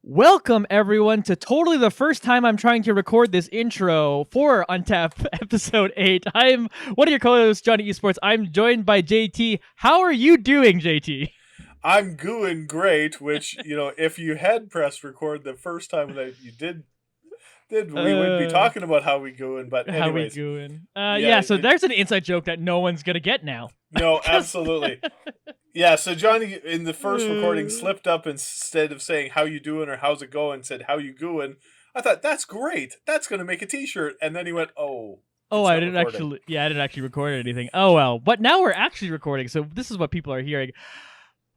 Welcome, everyone, to totally the first time I'm trying to record this intro for Untap episode 8. I'm one of your co-hosts, Jonny Esports. I'm joined by JT. How are you doing, JT? I'm doing great, which, if you had pressed record the first time that you did we would be talking about how we going, but anyways. How we doing? So there's an inside joke that no one's going to get now. No, absolutely. Yeah, so Johnny, in the first recording, slipped up instead of saying, how you doing or how's it going, said, how you gooing. I thought, that's great. That's going to make a t-shirt. And then he went, I didn't actually record anything. Oh, well. But now we're actually recording, so this is what people are hearing.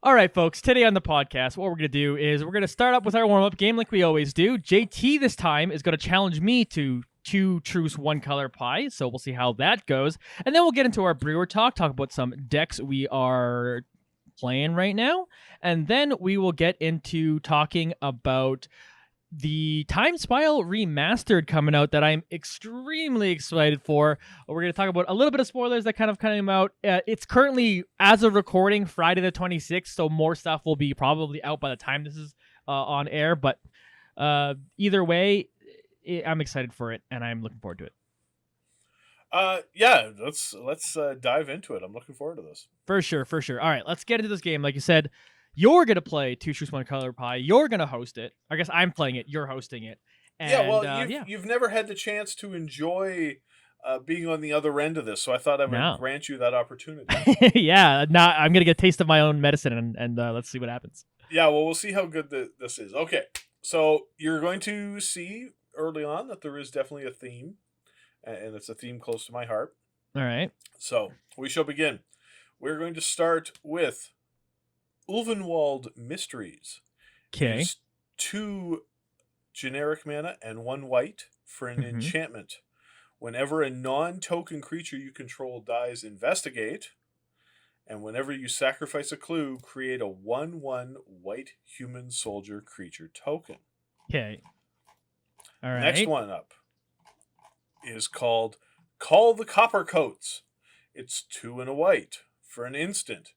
All right, folks, today on the podcast, what we're going to do is we're going to start up with our warm-up game like we always do. JT this time is going to challenge me to 2 truths, 1 color pie, so we'll see how that goes. And then we'll get into our brewer talk about some decks we are playing right now. And then we will get into talking about the Time Spiral Remastered coming out that I'm extremely excited for. We're going to talk about a little bit of spoilers that kind of came out. It's currently, as of recording, Friday the 26th, so more stuff will be probably out by the time this is on air. But either way, I'm excited for it, and I'm looking forward to it. Let's dive into it. I'm looking forward to this. For sure. All right, let's get into this game. Like you said, you're going to play 2 Truths, 1 Color Pie. You're going to host it. I guess I'm playing it. You're hosting it. And, you've never had the chance to enjoy being on the other end of this, so I thought I would grant you that opportunity. Yeah, I'm going to get a taste of my own medicine, and let's see what happens. Yeah, well, we'll see how good this is. Okay, so you're going to see early on that there is definitely a theme, and it's a theme close to my heart. All right. So we shall begin. We're going to start with Ulvenwald Mysteries. Okay. 2 generic mana and 1 white for an enchantment. Whenever a non-token creature you control dies, investigate. And whenever you sacrifice a clue, create a 1/1 white human soldier creature token. Okay. All right. Next one up is called Call the Coppercoats. It's 2 and a white for an instant.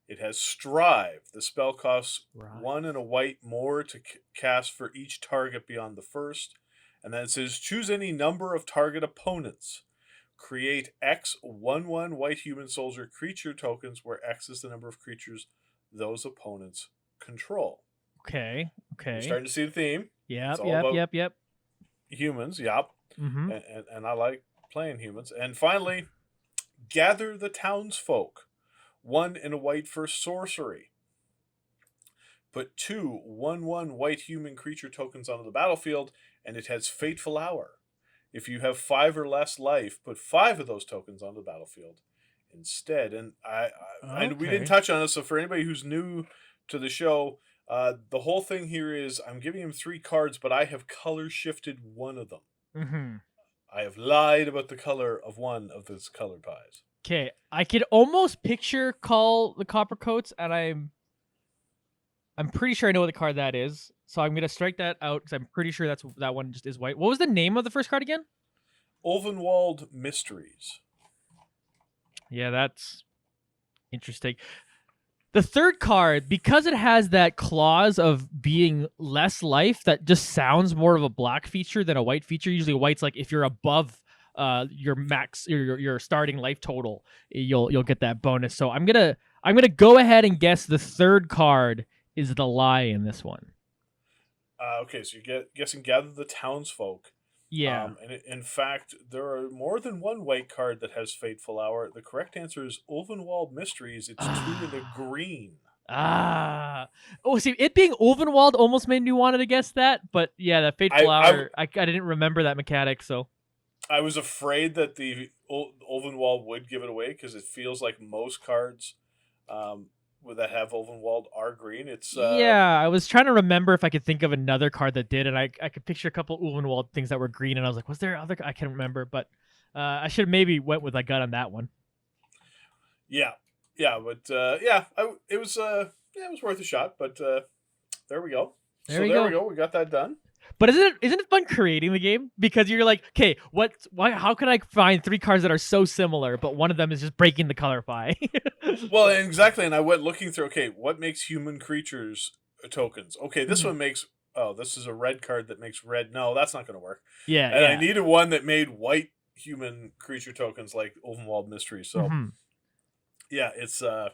It has Strive. The spell costs 1 and a white more to cast for each target beyond the first. And then it says, choose any number of target opponents. Create X 1/1 white human soldier creature tokens where X is the number of creatures those opponents control. Okay. You're starting to see the theme. Yep. Humans, yep. Mm-hmm. And I like playing humans. And finally, Gather the Townsfolk. 1 and a white for sorcery. Put 2 1/1 white human creature tokens onto the battlefield, and it has Fateful Hour. If you have 5 or less life, put 5 of those tokens on the battlefield instead. And we didn't touch on it, so for anybody who's new to the show, the whole thing here is I'm giving him 3 cards, but I have color shifted 1 of them. Mm-hmm. I have lied about the color of 1 of those colored pies. Okay, I could almost picture Call the Coppercoats, and I'm pretty sure I know what the card that is. So I'm gonna strike that out because I'm pretty sure that one just is white. What was the name of the first card again? Ulvenwald Mysteries. Yeah, that's interesting. The third card, because it has that clause of being less life, that just sounds more of a black feature than a white feature. Usually, white's like if you're above your max, your starting life total, you'll get that bonus. So I'm gonna go ahead and guess the third card is the lie in this one. Okay, so you're guessing Gather the Townsfolk. Yeah. And in fact, there are more than 1 white card that has Fateful Hour. The correct answer is Ulvenwald Mysteries. It's 2 in the green. See, it being Ulvenwald almost made me want to guess that, but yeah, that Fateful Hour, I didn't remember that mechanic, so. I was afraid that the Ulvenwald would give it away because it feels like most cards that have Ulvenwald are green. Yeah, I was trying to remember if I could think of another card that did, and I could picture a couple Ulvenwald things that were green, and I was like, was there other? I can't remember, but I should have maybe went with a gut on that one. Yeah, but it was worth a shot. But there we go. There we go. We got that done. But isn't it fun creating the game? Because you're like, okay, how can I find 3 cards that are so similar, but one of them is just breaking the color pie? Well, exactly. And I went looking through, okay, what makes human creatures tokens? Okay, this one makes oh, this is a red card that makes red. No, that's not going to work. Yeah, and yeah. I needed one that made white human creature tokens like Ovenwald Mystery. So, yeah, it's fun.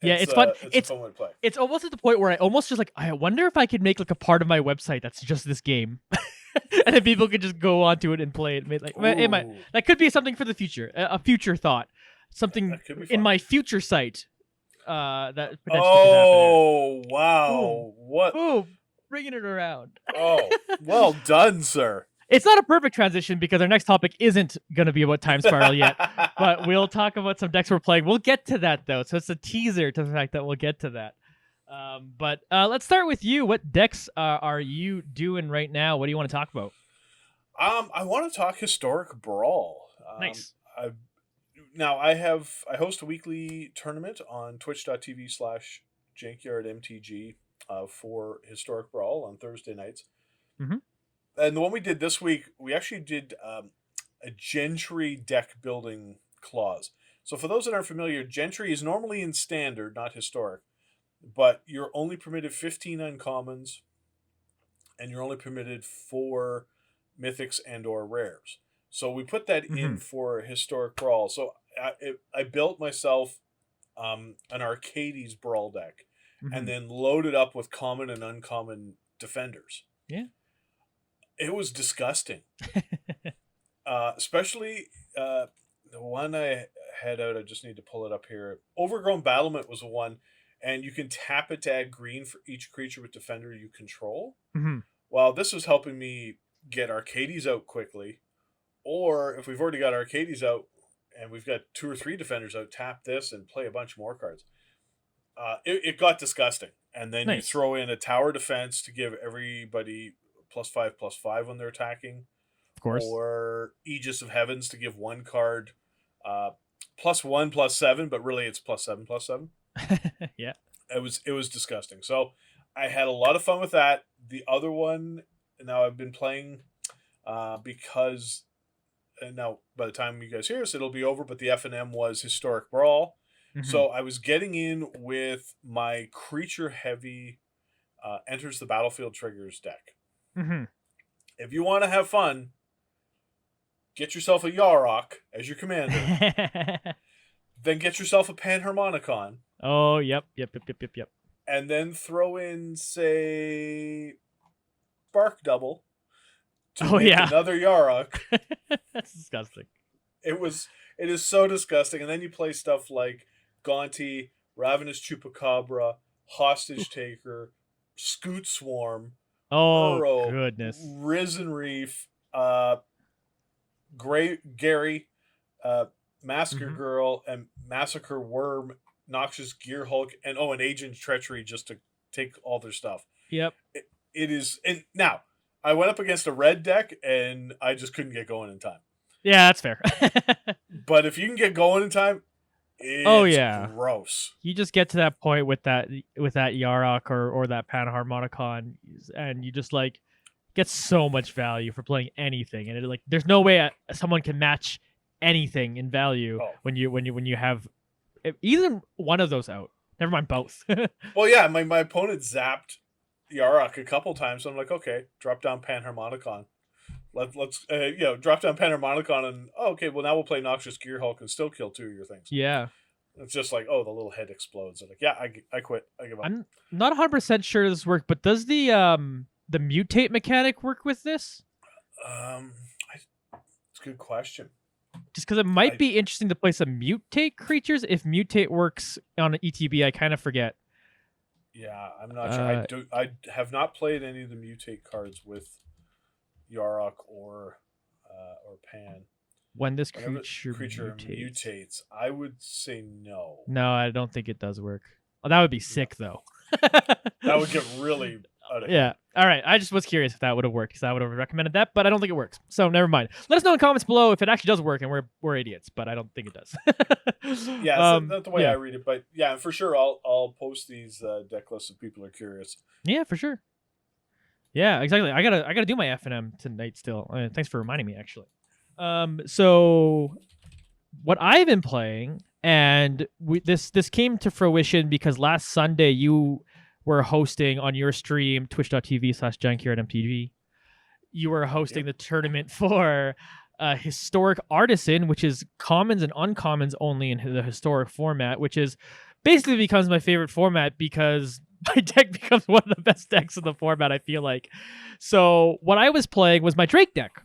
Yeah, it's fun. It's a fun way to play. It's almost at the point where I almost just like, I wonder if I could make like a part of my website that's just this game. And then people could just go onto it and play it. Like, that could be something for the future, a future thought. Something in my future site that potentially could happen. Oh, wow. What? Boom. Bringing it around. Oh, well done, sir. It's not a perfect transition because our next topic isn't going to be about Time Spiral yet, but we'll talk about some decks we're playing. We'll get to that, though, so it's a teaser to the fact that we'll get to that. But let's start with you. What decks are you doing right now? What do you want to talk about? I want to talk historic Brawl. Nice. I host a weekly tournament on twitch.tv/JankyardMTG for historic Brawl on Thursday nights. Mm-hmm. And the one we did this week, we actually did a Gentry deck building clause. So for those that aren't familiar, Gentry is normally in standard, not historic, but you're only permitted 15 uncommons, and you're only permitted 4 mythics and or rares. So we put that in for historic Brawl. So I built myself an Arcades Brawl deck, and then loaded up with common and uncommon defenders. Yeah. It was disgusting. Especially the one I had out, I just need to pull it up here. Overgrown Battlement was one, and you can tap it to add green for each creature with defender you control. Well, this was helping me get Arcades out quickly. Or if we've already got Arcades out and we've got 2 or 3 defenders out, tap this and play a bunch more cards. It got disgusting. And then you throw in a tower defense to give everybody +5/+5 when they're attacking. Of course. Or Aegis of Heavens to give one card +1/+7, but really it's +7/+7. Yeah. It was disgusting. So I had a lot of fun with that. The other one, now I've been playing because now by the time you guys hear this, it'll be over, but the FNM was Historic Brawl. So I was getting in with my creature heavy enters the battlefield triggers deck. If you want to have fun, get yourself a Yarok as your commander. Then get yourself a Panharmonicon. Oh, yep. And then throw in, say, Spark Double to make another Yarok. That's disgusting. It is so disgusting. And then you play stuff like Gaunty, Ravenous Chupacabra, Hostage Taker, Scoot Swarm, Burrow, goodness, Risen Reef, Gary, Massacre Girl, and Massacre Worm, Noxious Gear Hulk, and an Agent Treachery just to take all their stuff. Yep. It is. And now, I went up against a red deck, and I just couldn't get going in time. Yeah, that's fair. But if you can get going in time, it's gross. You just get to that point with that Yarok or that Panharmonicon, and you just like get so much value for playing anything, and there's no way someone can match anything in value when you have either one of those out. Never mind both. Well, yeah, my opponent zapped Yarok a couple times, so I'm like, okay, drop down Panharmonicon. Let's drop down Panharmonicon and well, now we'll play Noxious Gear Hulk and still kill 2 of your things. Yeah. It's just like, the little head explodes. I'm like, yeah, I quit. I give up. I'm not 100% sure this works, but does the mutate mechanic work with this? It's a good question. Just because it might be interesting to play some mutate creatures. If mutate works on an ETB, I kind of forget. Yeah, I'm not sure. I have not played any of the mutate cards with Yarok or Pan. When this creature mutates, I would say no. No, I don't think it does work. Oh, that would be sick, though. That would get really out of hand. All right. I just was curious if that would have worked, because I would have recommended that, but I don't think it works. So never mind. Let us know in the comments below if it actually does work, and we're idiots, but I don't think it does. Yeah, that's not the way I read it, but yeah, for sure, I'll post these deck lists if people are curious. Yeah, for sure. Yeah, exactly. I gotta do my FNM tonight still. Thanks for reminding me, actually. So what I've been playing, and this came to fruition because last Sunday you were hosting on your stream, twitch.tv/jankyardmtg. You were hosting the tournament for Historic Artisan, which is commons and uncommons only in the historic format, which is basically becomes my favorite format because my deck becomes one of the best decks in the format, I feel like. So what I was playing was my Drake deck.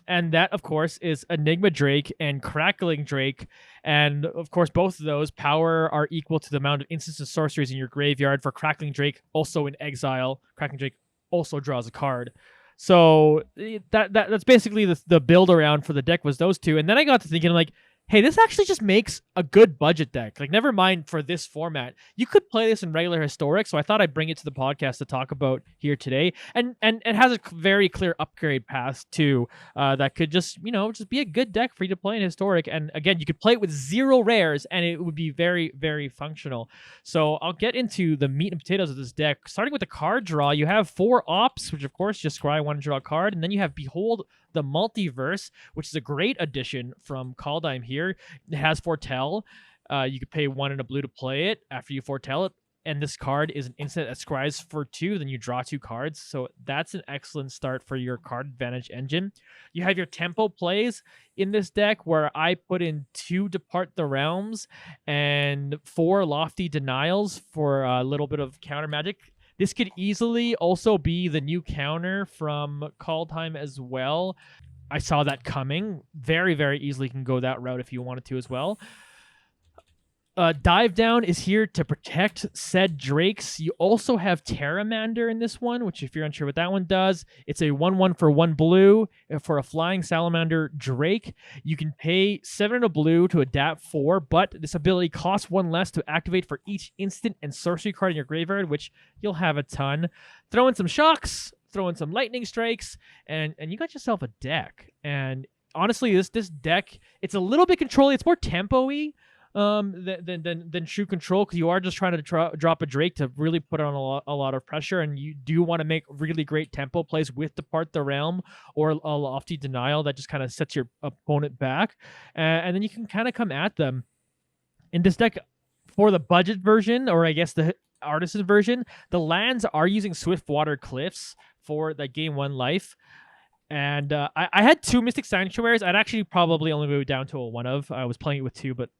And that, of course, is Enigma Drake and Crackling Drake. And, of course, both of those power are equal to the amount of instants and sorceries in your graveyard. For Crackling Drake, also in exile. Crackling Drake also draws a card. So that's basically the build around for the deck was those two. And then I got to thinking, like, hey, this actually just makes a good budget deck. Like, never mind for this format. You could play this in regular historic, so I thought I'd bring it to the podcast to talk about here today. And it has a very clear upgrade path, too, that could just be a good deck for you to play in historic. And again, you could play it with 0 rares, and it would be very, very functional. So I'll get into the meat and potatoes of this deck. Starting with the card draw, you have 4 ops, which, of course, just scry 1 to draw a card. And then you have Behold the Multiverse, which is a great addition from Kaldheim here. It has Foretell. You could pay 1 and a blue to play it after you foretell it. And this card is an instant that scries for 2, then you draw 2 cards. So that's an excellent start for your card advantage engine. You have your tempo plays in this deck where I put in 2 Depart the Realms and 4 Lofty Denials for a little bit of counter magic. This could easily also be the new counter from Kaldheim as well. I saw that coming. Very, very easily can go that route if you wanted to as well. Dive Down is here to protect said Drakes. You also have Terramander in this one, which if you're unsure what that one does, it's a 1/1 for 1 blue for a Flying Salamander Drake. You can pay 7 and a blue to adapt 4, but this ability costs 1 less to activate for each instant and sorcery card in your graveyard, which you'll have a ton. Throw in some shocks, throw in some lightning strikes, and you got yourself a deck. And honestly, this deck, it's a little bit controlling. It's more tempo-y than true control, because you are just trying to drop a Drake to really put on a lot of pressure, and you do want to make really great tempo plays with Depart the Realm or a Lofty Denial that just kind of sets your opponent back, and then you can kind of come at them. In this deck, for the budget version, or I guess the artisan version, the lands are using Swiftwater Cliffs for the game 1 life. And I had 2 Mystic Sanctuaries. I'd actually probably only go down to a 1 of. I was playing it with 2, but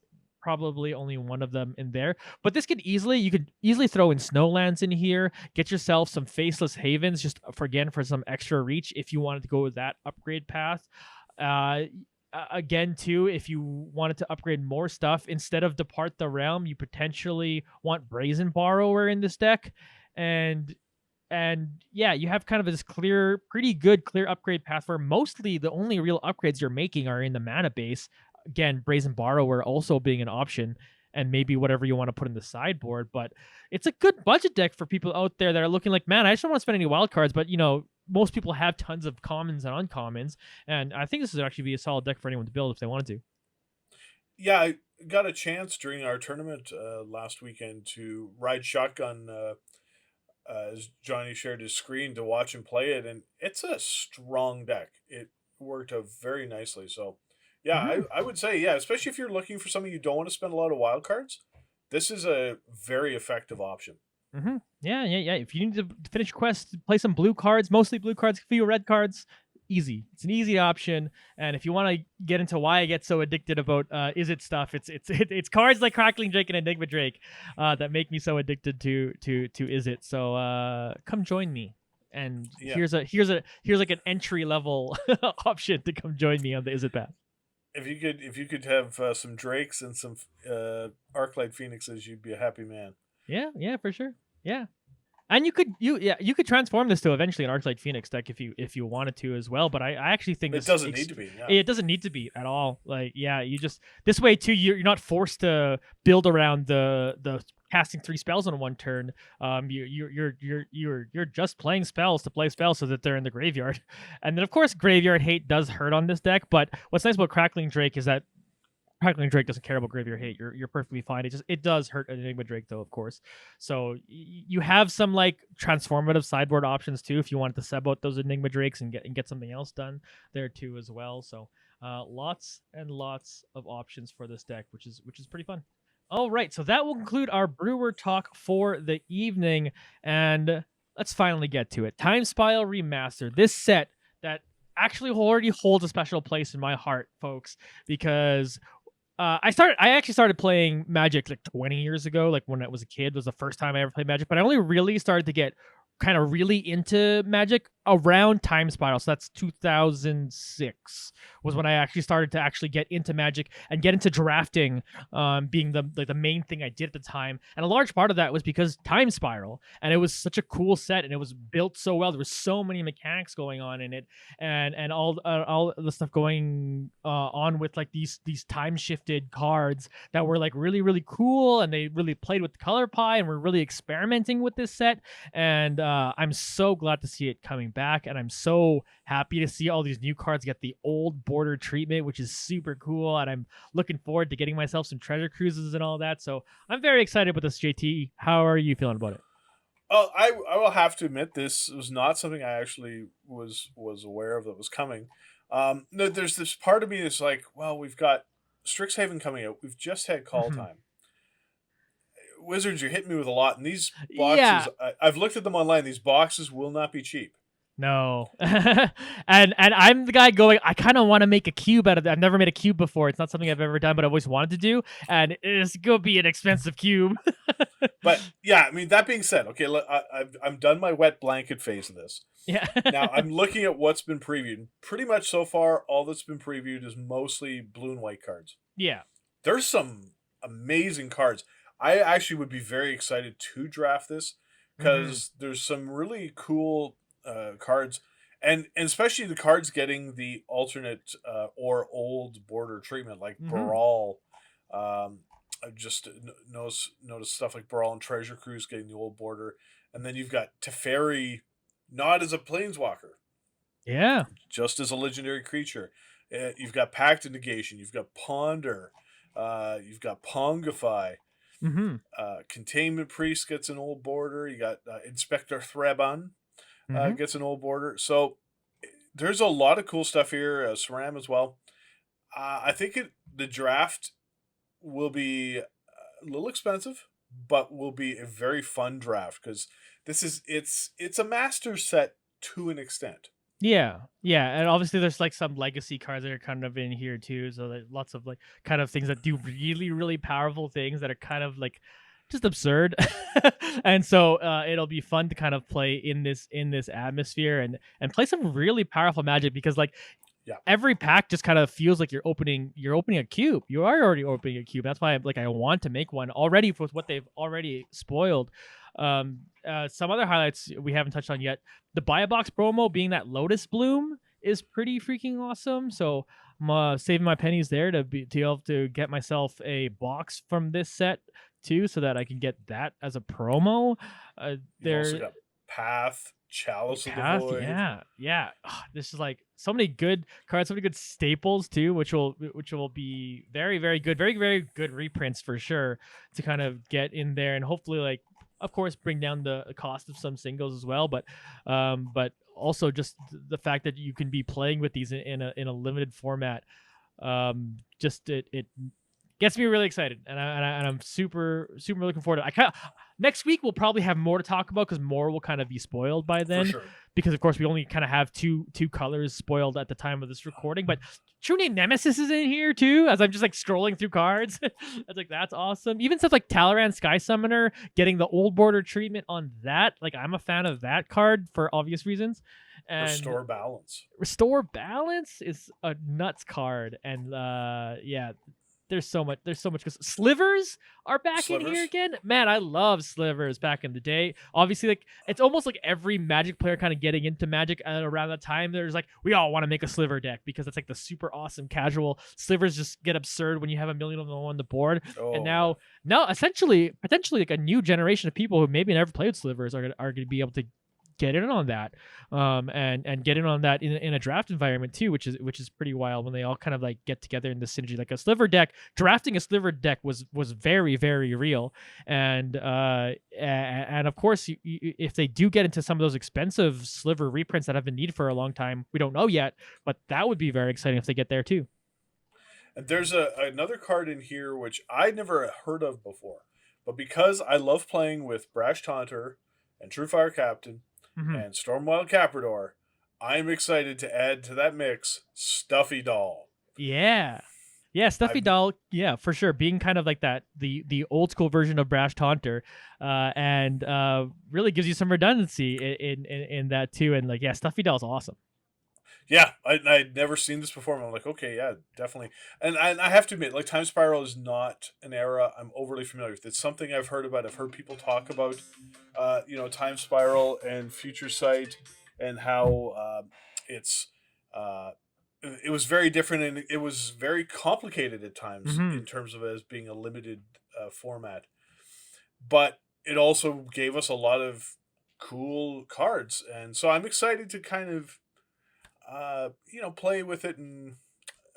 probably only 1 of them in there. But this could you could easily throw in Snowlands in here, get yourself some Faceless Havens just for some extra reach if you wanted to go with that upgrade path. Again, too, if you wanted to upgrade more stuff, instead of Depart the Realm, you potentially want Brazen Borrower in this deck. And yeah, you have kind of this pretty good clear upgrade path where mostly the only real upgrades you're making are in the mana base. Again, Brazen Borrower also being an option, and maybe whatever you want to put in the sideboard. But it's a good budget deck for people out there that are looking like, man, I just don't want to spend any wild cards, but most people have tons of commons and uncommons, and I think this would actually be a solid deck for anyone to build if they wanted to. Yeah, I got a chance during our tournament last weekend to ride shotgun as Johnny shared his screen to watch him play it, and it's a strong deck. It worked out very nicely. So yeah, I would say, yeah, especially if you're looking for something you don't want to spend a lot of wild cards, this is a very effective option. Yeah. If you need to finish quests, play some blue cards, mostly blue cards, a few red cards, easy. It's an easy option. And if you want to get into why I get so addicted about Izzet stuff, it's cards like Crackling Drake and Enigma Drake that make me so addicted to Izzet. So come join me. And here's like an entry level option to come join me on the Izzet path. If you could have some Drakes and some Arclight Phoenixes, you'd be a happy man. Yeah, for sure. Yeah. And you could transform this to eventually an Arclight Phoenix deck if you wanted to as well. But I actually think it doesn't need to be. Yeah. It doesn't need to be at all. Like, yeah, you just this way too. You're not forced to build around the casting 3 spells on 1 turn. You're just playing spells to play spells so that they're in the graveyard. And then of course Graveyard Hate does hurt on this deck. But what's nice about Crackling Drake is that Crackling Drake doesn't care about Graveyard Hate. You're perfectly fine. It does hurt an Enigma Drake though, of course. So you have some like transformative sideboard options too if you wanted to sub out those Enigma Drakes and get something else done there too as well. So lots and lots of options for this deck, which is pretty fun. All right, so that will conclude our brewer talk for the evening, and let's finally get to it. Time Spiral Remastered. This set that actually already holds a special place in my heart, folks, because I actually started playing Magic like 20 years ago, like when I was a kid. Was the first time I ever played Magic, but I only really started to get kind of really into Magic around Time Spiral. So that's 2006 was when I actually started to actually get into Magic and get into drafting, being the main thing I did at the time. And a large part of that was because Time Spiral, and it was such a cool set, and it was built so well. There was so many mechanics going on in it, and all the stuff going on with like these time shifted cards that were like really really cool, and they really played with the color pie and were really experimenting with this set. And I'm so glad to see it coming back, and I'm so happy to see all these new cards get the old border treatment, which is super cool. And I'm looking forward to getting myself some treasure cruises and all that. So I'm very excited with this. JT, how are you feeling about it? Oh, I will have to admit, this was not something I actually was aware of that was coming. No, there's this part of me that's like, well, we've got Strixhaven coming out. We've just had Call Time. Wizards, you're hitting me with a lot, and these boxes, I've looked at them online. These boxes will not be cheap. No. and I'm the guy going, I kind of want to make a cube out of that. I've never made a cube before. It's not something I've ever done, but I've always wanted to do, and it's going to be an expensive cube. But yeah, I mean, that being said, okay, I'm done my wet blanket phase of this. Yeah. Now I'm looking at what's been previewed. Pretty much so far, all that's been previewed is mostly blue and white cards. Yeah. There's some amazing cards. I actually would be very excited to draft this because there's some really cool cards, and especially the cards getting the alternate or old border treatment, like Brawl. I just noticed stuff like Brawl and Treasure Cruise getting the old border, and then you've got Teferi, not as a planeswalker, just as a legendary creature. You've got Pact of Negation, you've got Ponder, you've got Pongify. Containment Priest gets an old border. You got Inspector Threban gets an old border. So there's a lot of cool stuff here. SRAM as well. I think the draft will be a little expensive, but will be a very fun draft because it's a master set to an extent. Yeah, and obviously there's like some legacy cards that are kind of in here too. So there's lots of like kind of things that do really, really powerful things that are kind of like just absurd. And so it'll be fun to kind of play in this atmosphere and play some really powerful Magic, because like every pack just kind of feels like you're opening a cube. You are already opening a cube. That's why I want to make one already with what they've already spoiled. Some other highlights we haven't touched on yet. The buy a box promo being that Lotus Bloom is pretty freaking awesome. So I'm saving my pennies there to be able to get myself a box from this set too, so that I can get that as a promo. There's also got Path, Chalice of the Void. Yeah. This is like so many good cards, so many good staples too, which will be very, very good, very, very good reprints for sure to kind of get in there, and hopefully like, of course, bring down the cost of some singles as well, but also just the fact that you can be playing with these in a limited format, just it gets me really excited, and I'm super looking forward to it. Next week we'll probably have more to talk about because more will kind of be spoiled by then, for sure. Because of course we only kind of have two colors spoiled at the time of this recording. But True Name Nemesis is in here too, as I'm just like scrolling through cards. I was like, that's awesome. Even stuff like Talaran Sky Summoner getting the old border treatment on that. Like, I'm a fan of that card for obvious reasons. And Restore Balance is a nuts card, and there's so much. Because Slivers are back in here again. Man, I love Slivers back in the day. Obviously, like, it's almost like every Magic player kind of getting into Magic around that time. There's like, we all want to make a Sliver deck because it's like the super awesome casual. Slivers just get absurd when you have 1 million of them on the board. And now essentially, potentially like a new generation of people who maybe never played Slivers are going to be able to get in on that, and get in on that in a draft environment too, which is pretty wild when they all kind of like get together in the synergy. Like a Sliver deck, drafting a Sliver deck was very, very real, and of course, if they do get into some of those expensive Sliver reprints that have been needed for a long time, we don't know yet, but that would be very exciting if they get there too. And there's another card in here which I'd never heard of before, but because I love playing with Brash Taunter and True Fire Captain and Stormwild Caprador, I'm excited to add to that mix Stuffy Doll. Yeah. Yeah, Stuffy Doll, yeah, for sure. Being kind of like that, the old school version of Brash Taunter, and really gives you some redundancy in that too. And like, yeah, Stuffy Doll's awesome. Yeah, I'd never seen this before, and I'm like, okay, yeah, definitely. And I have to admit, like, Time Spiral is not an era I'm overly familiar with. It's something I've heard about. I've heard people talk about, Time Spiral and Future Sight, and how it's it was very different, and it was very complicated at times in terms of it as being a limited format. But it also gave us a lot of cool cards, and so I'm excited to kind of play with it and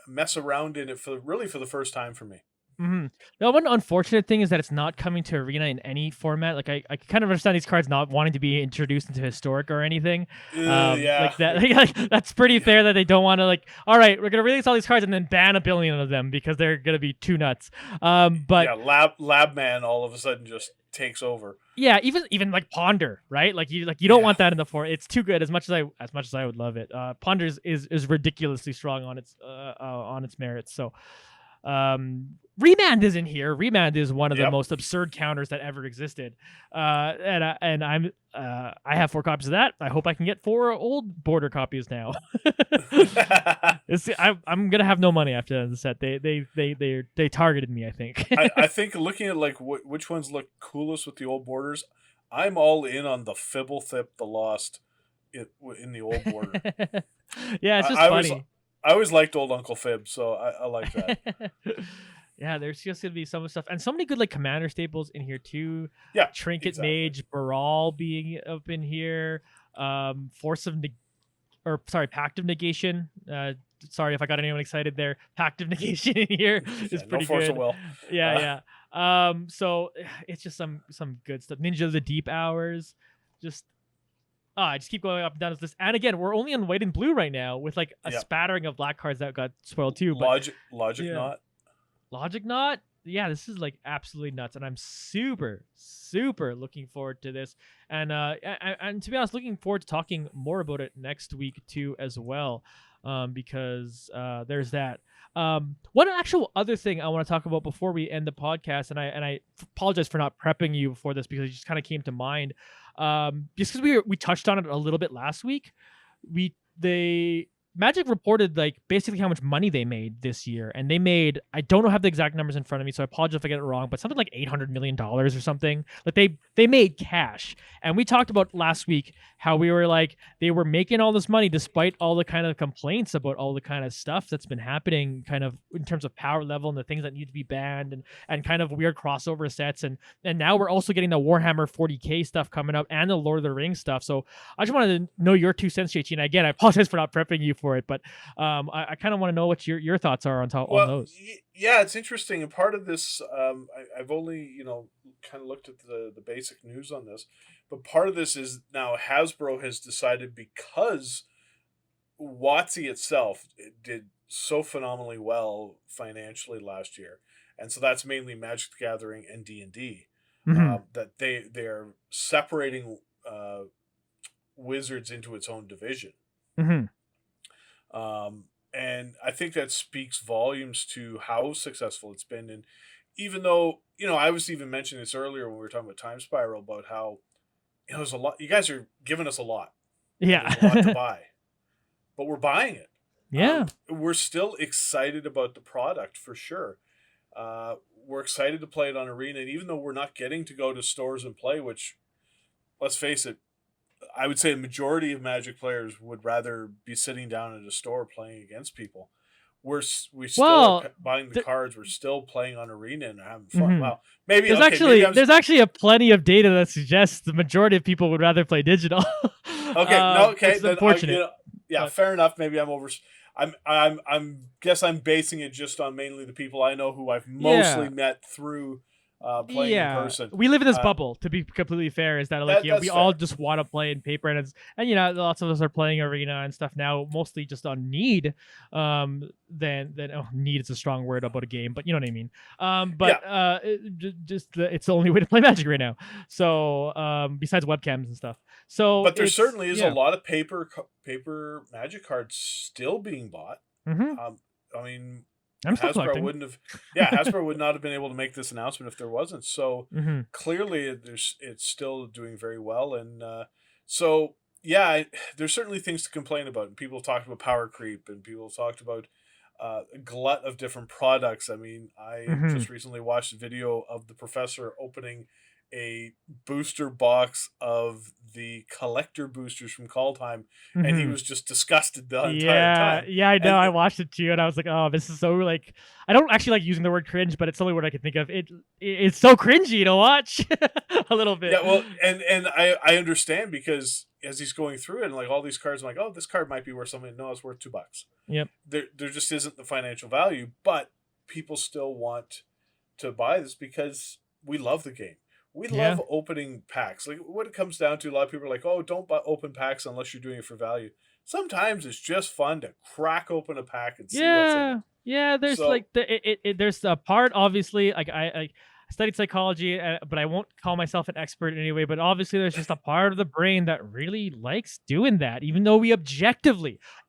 mess around in it for the first time for me. The one unfortunate thing is that it's not coming to Arena in any format. Like I kind of understand these cards not wanting to be introduced into Historic or anything. Yeah, like that. Like, that's pretty fair that they don't want to like. All right, we're gonna release all these cards and then ban 1 billion of them because they're gonna be too nuts. But yeah, Lab Man all of a sudden just takes over. Yeah, even like Ponder, right? Like you don't want that in the format. It's too good. As much as I would love it. Ponder is ridiculously strong on its merits. So. Remand is in here. Remand is one of the most absurd counters that ever existed. And I have 4 copies of that. I hope I can get 4 old border copies now. I'm gonna have no money after the set. They targeted me, I think. I think looking at like which ones look coolest with the old borders, I'm all in on the Fibblethip the Lost in the old border. Yeah, it's just funny. I always liked Old Uncle Fib, so I like that. Yeah, there's just gonna be some of stuff, and so many good like commander staples in here too. Yeah, Trinket Mage, Brawl being up in here. Pact of Negation. Sorry if I got anyone excited there. Pact of Negation in here is pretty Force good. of Will. Yeah. So it's just some good stuff. Ninja of the Deep Hours, just. I just keep going up and down this list. And again, we're only on white and blue right now with like a spattering of black cards that got spoiled too. But Logic Knot. Yeah, this is like absolutely nuts. And I'm super, super looking forward to this. And to be honest, looking forward to talking more about it next week too as well. Because there's that. One actual other thing I want to talk about before we end the podcast, and I apologize for not prepping you for this because it just kind of came to mind. Just because we touched on it a little bit last week, Magic reported like basically how much money they made this year, and they made, I don't have the exact numbers in front of me, so I apologize if I get it wrong, but something like $800 million or something. Like they made cash, and we talked about last week how we were like they were making all this money despite all the kind of complaints about all the kind of stuff that's been happening, kind of in terms of power level and the things that need to be banned and kind of weird crossover sets, and now we're also getting the Warhammer 40K stuff coming up and the Lord of the Rings stuff. So I just wanted to know your 2 cents, JT. And again, I apologize for not prepping you for it, but I kind of want to know what your thoughts are on those. Yeah, it's interesting, and part of this, I've only kind of looked at the basic news on this, but part of this is now Hasbro has decided, because WotC itself did so phenomenally well financially last year, and so that's mainly Magic the Gathering and D&D, that they are separating Wizards into its own division. And I think that speaks volumes to how successful it's been. And even though, I was even mentioning this earlier when we were talking about Time Spiral, about how there's a lot, you guys are giving us a lot. Yeah. There's a lot to buy, but we're buying it. Yeah. We're still excited about the product for sure. We're excited to play it on Arena. And even though we're not getting to go to stores and play, which, let's face it, I would say a majority of Magic players would rather be sitting down at a store playing against people. We still are buying the cards. We're still playing on Arena and having fun. Wow, maybe there's actually a plenty of data that suggests the majority of people would rather play digital. It's then unfortunate. Fair enough. Maybe I'm basing it just on mainly the people I know who I've mostly met through playing in person. We live in this bubble, to be completely fair, is that like we fair. all just want to play in paper, and lots of us are playing arena and stuff now, mostly just on need. Need is a strong word about a game, but you know what I mean. It's the only way to play Magic right now. So besides webcams and stuff. So but there certainly is a lot of paper Magic cards still being bought. I mean, Hasbro wouldn't have. Hasbro would not have been able to make this announcement if there wasn't. So clearly, it's still doing very well, and there's certainly things to complain about. And people talked about power creep, and people talked about a glut of different products. I mean, I just recently watched a video of the professor opening a booster box of the collector boosters from Call Time, and he was just disgusted the entire time. I know. I watched it too, and I was like, oh, this is so, like, I don't actually like using the word cringe, but it's the only word I can think of. It's so cringy to watch a little bit. Yeah, well, and I understand, because as he's going through it, and like all these cards, I'm like, oh, this card might be worth something. No, it's worth $2. Yep. There just isn't the financial value, but people still want to buy this because we love the game. We love opening packs. Like, what it comes down to, a lot of people are like, oh, don't open packs unless you're doing it for value. Sometimes it's just fun to crack open a pack and see what's in it. Yeah, there's there's a part, obviously, like I studied psychology, but I won't call myself an expert in any way, but obviously there's just a part of the brain that really likes doing that, even though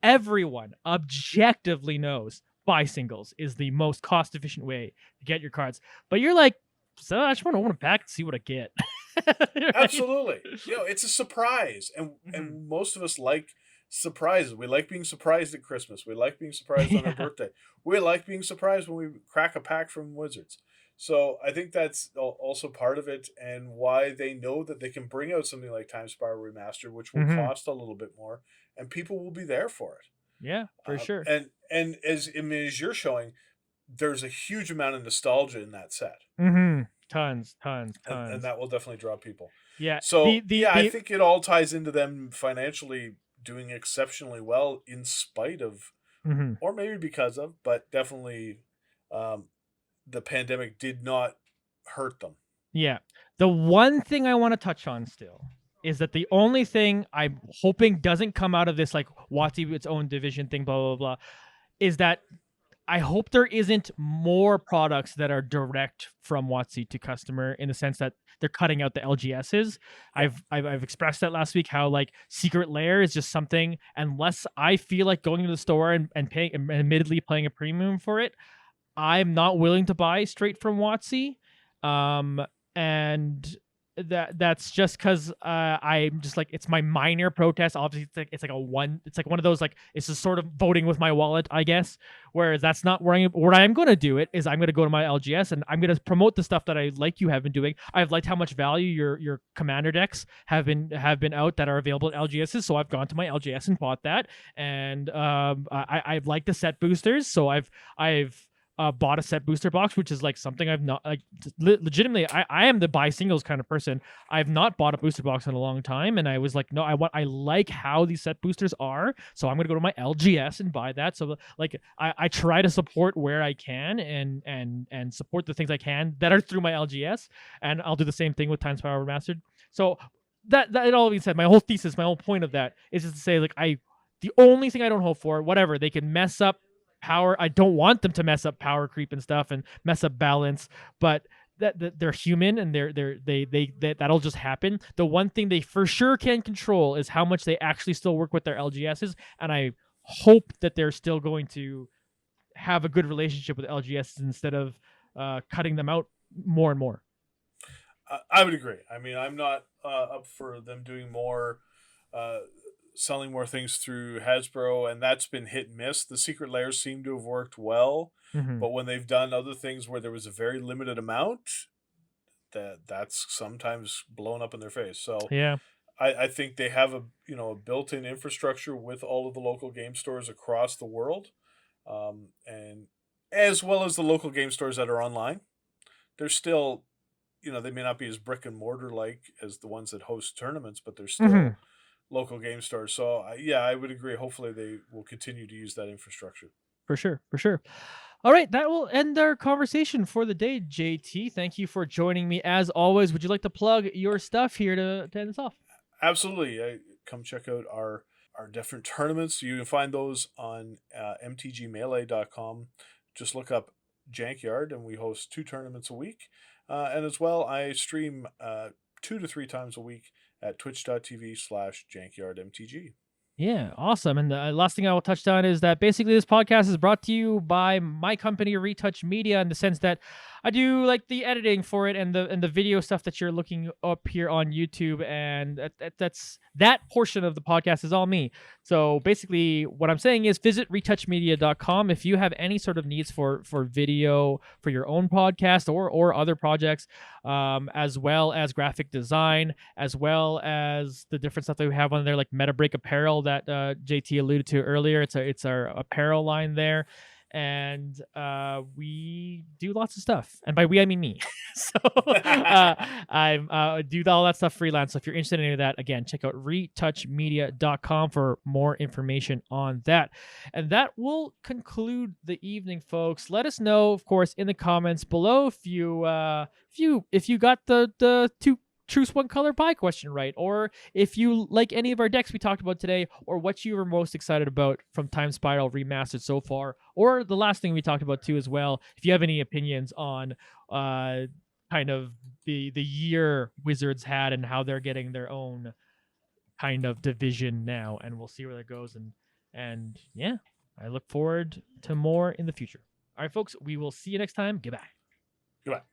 everyone objectively knows buy singles is the most cost-efficient way to get your cards. But you're like, so I just want to open a pack and see what I get. Right? Absolutely. It's a surprise. And most of us like surprises. We like being surprised at Christmas. We like being surprised on our birthday. We like being surprised when we crack a pack from Wizards. So I think that's also part of it, and why they know that they can bring out something like Time Spiral Remastered, which will cost a little bit more, and people will be there for it. Yeah, for sure. And as you're showing, there's a huge amount of nostalgia in that set. Tons. And that will definitely draw people. Yeah. So I think it all ties into them financially doing exceptionally well, in spite of, or maybe because of, but definitely the pandemic did not hurt them. Yeah. The one thing I want to touch on still is that the only thing I'm hoping doesn't come out of this, like, WotC its own division thing, blah, blah, blah, is that I hope there isn't more products that are direct from WotC to customer, in the sense that they're cutting out the LGSs. I've expressed that last week, how like Secret Lair is just something, unless I feel like going to the store and paying, and admittedly paying a premium for it, I'm not willing to buy straight from WotC. And that's just because I'm just like, it's my minor protest. Obviously, it's like one of those, like, it's just sort of voting with my wallet, I guess. Whereas that's not where I'm going to do it. Is I'm going to go to my LGS and I'm going to promote the stuff that I like you have been doing. I've liked how much value your commander decks have been out that are available at LGSs. So I've gone to my LGS and bought that. And I've liked the set boosters. So I've bought a set booster box, which is like something I've not, like, legitimately, I am the buy singles kind of person. I've not bought a booster box in a long time, and I was like, no, I like how these set boosters are, so I'm gonna go to my LGS and buy that. So like I try to support where I can and support the things I can that are through my LGS, and I'll do the same thing with Time Spiral Remastered. So that all being said, my whole thesis, my whole point of that is just to say, like, the only thing I don't hope for, whatever, they can mess up power. I don't want them to mess up power creep and stuff and mess up balance, but that they're human, and that'll just happen. The one thing they for sure can control is how much they actually still work with their LGSs, and I hope that they're still going to have a good relationship with LGSs instead of cutting them out more and more. I would agree. I mean, I'm not up for them doing more, selling more things through Hasbro, and that's been hit and miss. The Secret Lairs seem to have worked well, but when they've done other things where there was a very limited amount, that's sometimes blown up in their face. So yeah, I think they have a built-in infrastructure with all of the local game stores across the world, and as well as the local game stores that are online. They're still, they may not be as brick and mortar like as the ones that host tournaments, but they're still local game stores. So I would agree. Hopefully they will continue to use that infrastructure. For sure. All right, that will end our conversation for the day, JT. Thank you for joining me as always. Would you like to plug your stuff here to end this off? Absolutely. Come check out our different tournaments. You can find those on mtgmelee.com. Just look up Jankyard, and we host 2 tournaments a week. And as well, I stream 2 to 3 times a week at twitch.tv/jankyardmtg. Yeah, awesome. And the last thing I will touch on is that basically this podcast is brought to you by my company, Retouch Media, in the sense that I do like the editing for it and the video stuff that you're looking up here on YouTube, and that's that portion of the podcast is all me. So basically, what I'm saying is visit retouchmedia.com if you have any sort of needs for video for your own podcast or other projects, as well as graphic design, as well as the different stuff that we have on there, like Meta Break apparel that JT alluded to earlier. It's our apparel line there. And we do lots of stuff, and by we I mean me. So I do all that stuff freelance. So if you're interested in any of that, again, check out retouchmedia.com for more information on that. And that will conclude the evening, folks. Let us know, of course, in the comments below if you got the 2 Truce One Color Pie question right, or if you like any of our decks we talked about today, or what you were most excited about from Time Spiral Remastered so far, or the last thing we talked about too as well. If you have any opinions on kind of the year Wizards had and how they're getting their own kind of division now, and we'll see where that goes. And yeah, I look forward to more in the future. All right, folks, we will see you next time. Goodbye. Goodbye.